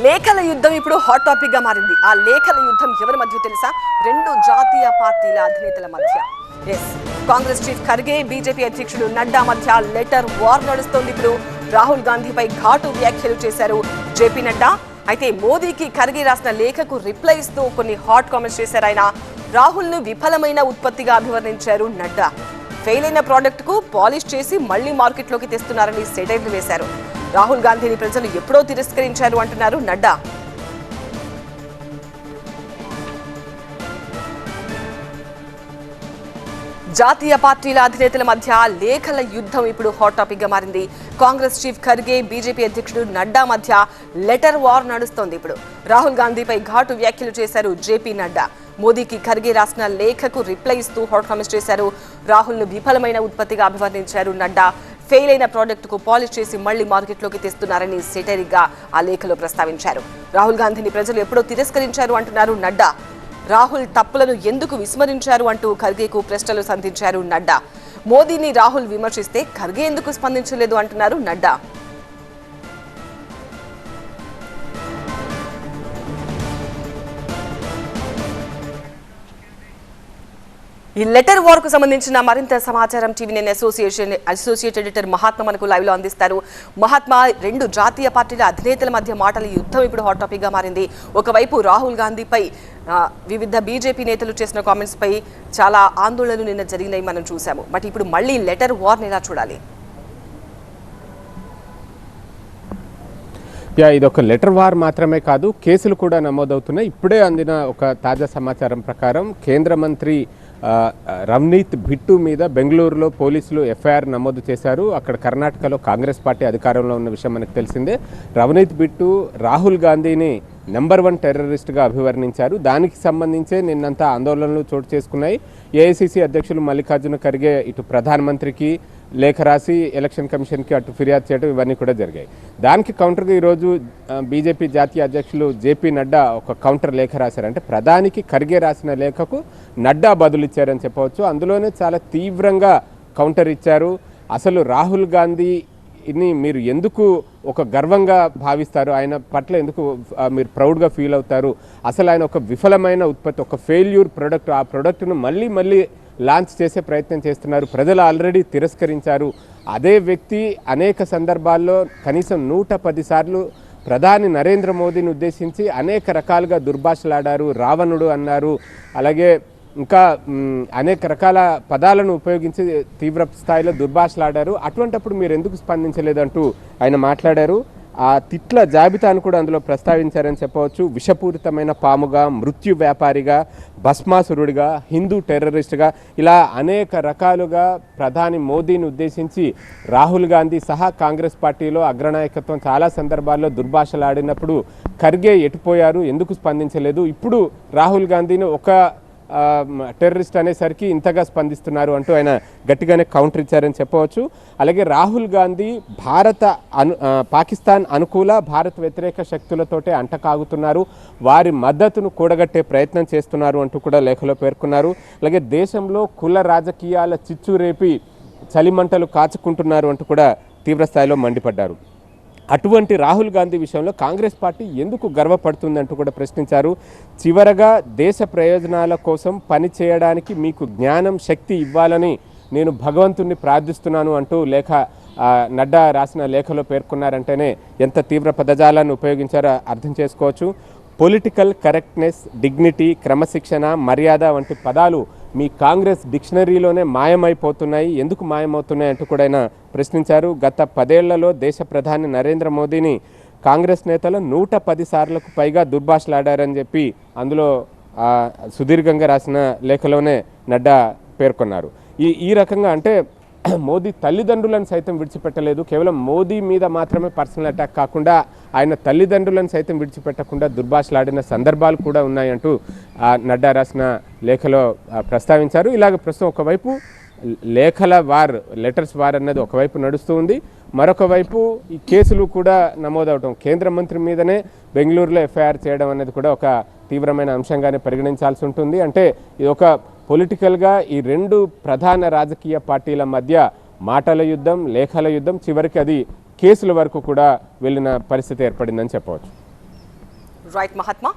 లేఖల యుద్ధం ఇప్పుడు hot topic గా మారింది. ఆ లేఖల యుద్ధం ఎవరి మధ్య తెలుసా? రెండు జాతీయ పార్టీల అధినేతల మధ్య. కాంగ్రెస్ చీఫ్ ఖర్గే, బీజేపీ అధ్యక్షుడు నడ్డా మధ్య లెటర్ వార్ నడుస్తోంది. ఇప్పుడు రాహుల్ గాంధీపై ఘాటు వ్యాఖ్యలు చేశారు జేపీ నడ్డా. అయితే మోదీకి ఖర్గే రాసిన లేఖకు రిప్లై ఇస్తూ కొన్ని హాట్ కామెంట్స్ చేశారు ఆయన. రాహుల్ ను విఫలమైన ఉత్పత్తిగా అభివర్ణించారు నడ్డా. ఫెయిల్ అయిన ప్రోడక్ట్ కు పాలిష్ చేసి మళ్లీ మార్కెట్లోకి తెస్తున్నారని సెటైర్లు వేశారు. రాహుల్ గాంధీని ప్రజలు ఎప్పుడో తిరస్కరించారు అంటున్నారు నడ్డా. జాతీయ పార్టీల అధినేతల మధ్య లేఖల యుద్ధం ఇప్పుడు హాట్ టాపిక్ గా మారింది. కాంగ్రెస్ చీఫ్ ఖర్గే, బీజేపీ అధ్యక్షుడు నడ్డా మధ్య లెటర్ వార్ నడుస్తోంది. ఇప్పుడు రాహుల్ గాంధీపై ఘాటు వ్యాఖ్యలు చేశారు జేపీ నడ్డా. మోదీకి ఖర్గే రాసిన లేఖకు రిప్లై ఇస్తూ హాట్ కామెంట్స్ చేశారు. రాహుల్ ను విఫలమైన ఉత్పత్తిగా అభివర్ణించారు నడ్డా. ఫెయిల్ అయిన ప్రాజెక్టు కు పాలిష్ చేసి మళ్లీ మార్కెట్లోకి తెస్తున్నారని సెటైరిక్ గా ఆ లేఖలో ప్రస్తావించారు. రాహుల్ గాంధీని ప్రజలు ఎప్పుడో తిరస్కరించారు అంటున్నారు నడ్డా. రాహుల్ తప్పులను ఎందుకు విస్మరించారు అంటూ ఖర్గేకు ప్రశ్నలు సంధించారు నడ్డా. మోదీని రాహుల్ విమర్శిస్తే ఖర్గే ఎందుకు స్పందించలేదు అంటున్నారు నడ్డా. ఈ లెటర్ వార్ కు సంబంధించిన మరింత సమాచారం టీవీ9 అసోసియేట్ ఎడిటర్ మహాత్మా మనకు లైవ్ లో అందిస్తారు. మహాత్మా, రెండు జాతీయ పార్టీల అధినేతల మధ్య మాటల యుద్ధం ఇప్పుడు హాట్ టాపిక్ గా మారింది. ఒకవైపు రాహుల్ గాంధీపై వివిధ బీజేపీ నేతలు చేసిన కామెంట్స్ పై చాలా ఆందోళనలు నిన్న జరిగినాయి మనం చూసాము. బట్ ఇప్పుడు మళ్ళీ లెటర్ వార్ ఎలా చూడాలి? ఇది ఒక లెటర్ వార్ మాత్రమే కాదు, కేసులు కూడా నమోదవుతున్నాయి. ఇప్పుడే అందిన ఒక తాజా సమాచారం ప్రకారం కేంద్ర మంత్రి రవ్నీత్ బిట్టు మీద బెంగళూరులో పోలీసులు ఎఫ్ఐఆర్ నమోదు చేశారు. అక్కడ కర్ణాటకలో కాంగ్రెస్ పార్టీ అధికారంలో ఉన్న విషయం మనకు తెలిసిందే. రవ్నీత్ బిట్టు రాహుల్ గాంధీని నెంబర్ 1 టెర్రరిస్ట్గా అభివర్ణించారు. దానికి సంబంధించే నిన్నంతా ఆందోళనలు చోటు చేసుకున్నాయి. ఏఐసిసి అధ్యక్షులు మల్లికార్జున ఖర్గే ఇటు ప్రధానమంత్రికి లేఖ రాసి ఎలక్షన్ కమిషన్కి అటు ఫిర్యాదు చేయడం ఇవన్నీ కూడా జరిగాయి. దానికి కౌంటర్గా ఈరోజు బీజేపీ జాతీయ అధ్యక్షులు జేపీ నడ్డా ఒక కౌంటర్ లేఖ రాశారు. అంటే ప్రధానికి ఖర్గే రాసిన లేఖకు నడ్డా బదులిచ్చారని చెప్పవచ్చు. అందులోనే చాలా తీవ్రంగా కౌంటర్ ఇచ్చారు. అసలు రాహుల్ గాంధీని మీరు ఎందుకు ఒక గర్వంగా భావిస్తారు, ఆయన పట్ల ఎందుకు మీరు ప్రౌడ్గా ఫీల్ అవుతారు, అసలు ఆయన ఒక విఫలమైన ఉత్పత్తి, ఒక ఫెయిల్యూర్ ప్రోడక్ట్, ఆ ప్రోడక్ట్ను మళ్ళీ లాంచ్ చేసే ప్రయత్నం చేస్తున్నారు, ప్రజలు ఆల్రెడీ తిరస్కరించారు. అదే వ్యక్తి అనేక సందర్భాల్లో కనీసం 110 సార్లు ప్రధాని నరేంద్ర మోదీని ఉద్దేశించి అనేక రకాలుగా దుర్భాషలాడారు, రావణుడు అన్నారు, అలాగే ఇంకా అనేక రకాల పదాలను ఉపయోగించి తీవ్ర స్థాయిలో దుర్భాషలాడారు. అటువంటప్పుడు మీరు ఎందుకు స్పందించలేదంటూ ఆయన మాట్లాడారు. ఆ తిట్ల జాబితాను కూడా అందులో ప్రస్తావించారని చెప్పవచ్చు. విషపూరితమైన పాముగా, మృత్యు వ్యాపారిగా, భస్మాసురుడిగా, హిందూ టెర్రరిస్ట్గా, ఇలా అనేక రకాలుగా ప్రధాని మోదీని ఉద్దేశించి రాహుల్ గాంధీ సహా కాంగ్రెస్ పార్టీలో అగ్రనాయకత్వం చాలా సందర్భాల్లో దుర్భాషలాడినప్పుడు ఖర్గే ఎటుపోయారు, ఎందుకు స్పందించలేదు, ఇప్పుడు రాహుల్ గాంధీని ఒక టెర్రరిస్ట్ అనేసరికి ఇంతగా స్పందిస్తున్నారు అంటూ ఆయన గట్టిగానే కౌంటర్ ఇచ్చారని చెప్పవచ్చు. అలాగే రాహుల్ గాంధీ పాకిస్తాన్ అనుకూల, భారత్ వ్యతిరేక శక్తులతోటే అంటకాగుతున్నారు, వారి మద్దతును కూడగట్టే ప్రయత్నం చేస్తున్నారు అంటూ కూడా లేఖలో పేర్కొన్నారు. అలాగే దేశంలో కుల రాజకీయాల చిచ్చు రేపి చలిమంటలు కాచుకుంటున్నారు అంటూ కూడా తీవ్రస్థాయిలో మండిపడ్డారు. అటువంటి రాహుల్ గాంధీ విషయంలో కాంగ్రెస్ పార్టీ ఎందుకు గర్వపడుతుందంటూ కూడా ప్రశ్నించారు. చివరగా దేశ ప్రయోజనాల కోసం పని చేయడానికి మీకు జ్ఞానం, శక్తి ఇవ్వాలని నేను భగవంతుణ్ణి ప్రార్థిస్తున్నాను అంటూ నడ్డా రాసిన లేఖలో పేర్కొన్నారంటేనే ఎంత తీవ్ర పదజాలాన్ని ఉపయోగించారో అర్థం చేసుకోవచ్చు. పొలిటికల్ కరెక్ట్నెస్, డిగ్నిటీ, క్రమశిక్షణ, మర్యాద వంటి పదాలు మీ కాంగ్రెస్ డిక్షనరీలోనే మాయమైపోతున్నాయి, ఎందుకు మాయమవుతున్నాయి అంటూ కూడా ఆయన ప్రశ్నించారు. గత 10 ఏళ్లలో దేశ ప్రధాని నరేంద్ర మోదీని కాంగ్రెస్ నేతలు 110 సార్లకు పైగా దుర్భాషలాడారని చెప్పి అందులో సుదీర్ఘంగా రాసిన లేఖలోనే నడ్డా పేర్కొన్నారు. ఈ రకంగా అంటే మోదీ తల్లిదండ్రులను సైతం విడిచిపెట్టలేదు, కేవలం మోదీ మీద మాత్రమే పర్సనల్ అటాక్ కాకుండా ఆయన తల్లిదండ్రులను సైతం విడిచిపెట్టకుండా దుర్భాషలాడిన సందర్భాలు కూడా ఉన్నాయంటూ నడ్డా రాసిన లేఖలో ప్రస్తావించారు. ఇలాగ ప్రస్తుతం ఒకవైపు లేఖల వార్, లెటర్స్ వార్ అన్నది ఒకవైపు నడుస్తూ ఉంది, మరొక వైపు ఈ కేసులు కూడా నమోదవడం, కేంద్ర మంత్రి మీదనే బెంగళూరులో ఎఫ్ఐఆర్ చేయడం అనేది కూడా ఒక తీవ్రమైన అంశంగానే పరిగణించాల్సి ఉంటుంది. అంటే ఇది ఒక పొలిటికల్గా ఈ రెండు ప్రధాన రాజకీయ పార్టీల మధ్య మాటల యుద్ధం, లేఖల యుద్ధం, చివరికి అది కేసుల వరకు కూడా వెళ్ళిన పరిస్థితి ఏర్పడిందని చెప్పవచ్చు. రైట్ మహాత్మా.